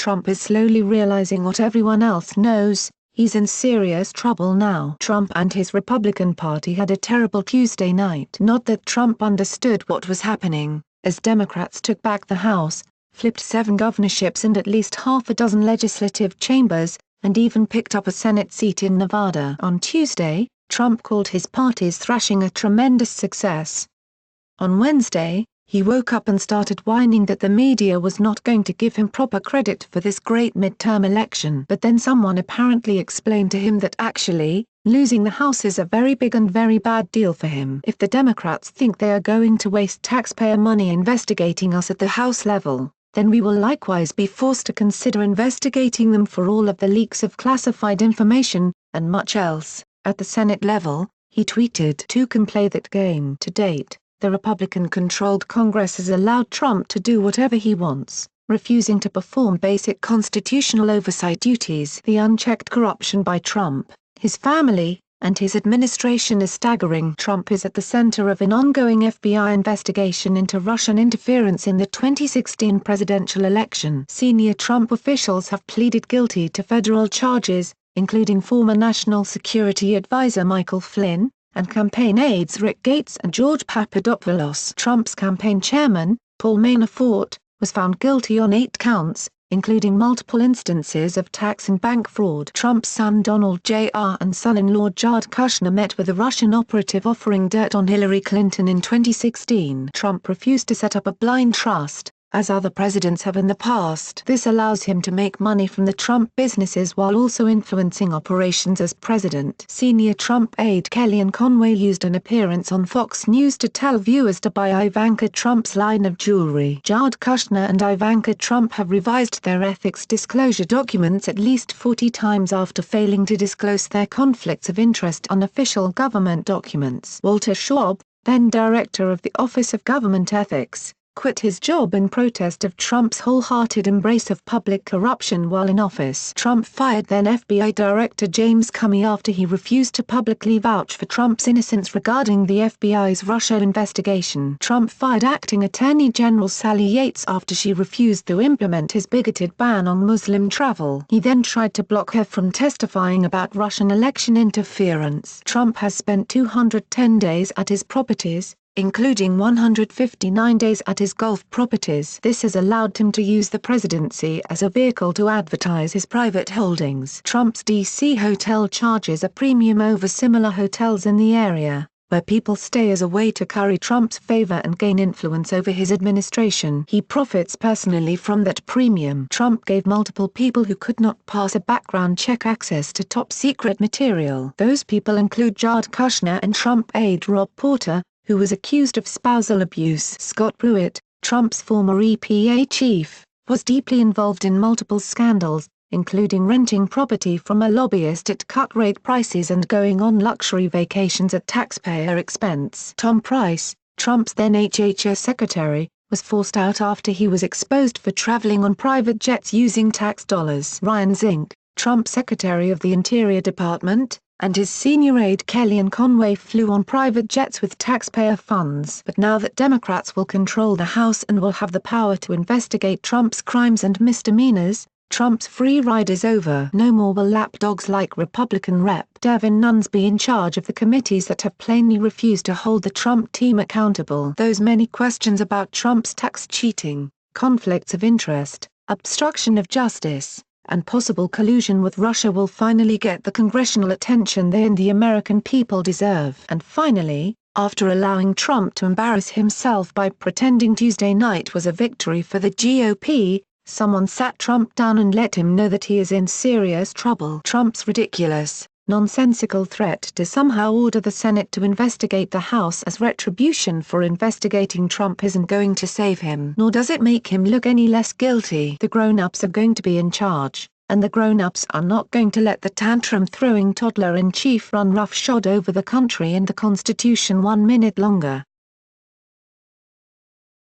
Trump is slowly realizing what everyone else knows: he's in serious trouble now. Trump and his Republican Party had a terrible Tuesday night. Not that Trump understood what was happening, as Democrats took back the House, flipped 7 governorships and at least half a dozen legislative chambers, and even picked up a Senate seat in Nevada. On Tuesday, Trump called his party's thrashing a tremendous success. On Wednesday, he woke up and started whining that the media was not going to give him proper credit for this great midterm election. But then someone apparently explained to him that actually, losing the House is a very big and very bad deal for him. If the Democrats think they are going to waste taxpayer money investigating us at the House level, then we will likewise be forced to consider investigating them for all of the leaks of classified information, and much else, at the Senate level, he tweeted. "Two can play that game." To date, the Republican-controlled Congress has allowed Trump to do whatever he wants, refusing to perform basic constitutional oversight duties. The unchecked corruption by Trump, his family, and his administration is staggering. Trump is at the center of an ongoing FBI investigation into Russian interference in the 2016 presidential election. Senior Trump officials have pleaded guilty to federal charges, including former National Security Advisor Michael Flynn, and campaign aides Rick Gates and George Papadopoulos. Trump's campaign chairman, Paul Manafort, was found guilty on 8 counts, including multiple instances of tax and bank fraud. Trump's son Donald Jr. and son-in-law Jared Kushner met with a Russian operative offering dirt on Hillary Clinton in 2016. Trump refused to set up a blind trust, as other presidents have in the past. This allows him to make money from the Trump businesses while also influencing operations as president. Senior Trump aide Kellyanne Conway used an appearance on Fox News to tell viewers to buy Ivanka Trump's line of jewelry. Jared Kushner and Ivanka Trump have revised their ethics disclosure documents at least 40 times after failing to disclose their conflicts of interest on official government documents. Walter Schwab, then director of the Office of Government Ethics, quit his job in protest of Trump's wholehearted embrace of public corruption while in office. Trump fired then FBI Director James Comey after he refused to publicly vouch for Trump's innocence regarding the FBI's Russia investigation. Trump fired Acting Attorney General Sally Yates after she refused to implement his bigoted ban on Muslim travel. He then tried to block her from testifying about Russian election interference. Trump has spent 210 days at his properties, including 159 days at his golf properties. This has allowed him to use the presidency as a vehicle to advertise his private holdings. Trump's D.C. hotel charges a premium over similar hotels in the area, where people stay, as a way to curry Trump's favor and gain influence over his administration. He profits personally from that premium. Trump gave multiple people who could not pass a background check access to top-secret material. Those people include Jared Kushner and Trump aide Rob Porter, who was accused of spousal abuse. Scott Pruitt, Trump's former EPA chief, was deeply involved in multiple scandals, including renting property from a lobbyist at cut-rate prices and going on luxury vacations at taxpayer expense. Tom Price, Trump's then HHS secretary, was forced out after he was exposed for traveling on private jets using tax dollars. Ryan Zink, Trump's Secretary of the Interior Department, and his senior aide Kellyanne Conway flew on private jets with taxpayer funds. But now that Democrats will control the House and will have the power to investigate Trump's crimes and misdemeanors, Trump's free ride is over. No more will lapdogs like Republican Rep. Devin Nunes be in charge of the committees that have plainly refused to hold the Trump team accountable. Those many questions about Trump's tax cheating, conflicts of interest, obstruction of justice, and possible collusion with Russia will finally get the congressional attention they and the American people deserve. And finally, after allowing Trump to embarrass himself by pretending Tuesday night was a victory for the GOP, someone sat Trump down and let him know that he is in serious trouble. Trump's ridiculous, nonsensical threat to somehow order the Senate to investigate the House as retribution for investigating Trump isn't going to save him. Nor does it make him look any less guilty. The grown-ups are going to be in charge, and the grown-ups are not going to let the tantrum-throwing toddler-in-chief run roughshod over the country and the Constitution 1 minute longer.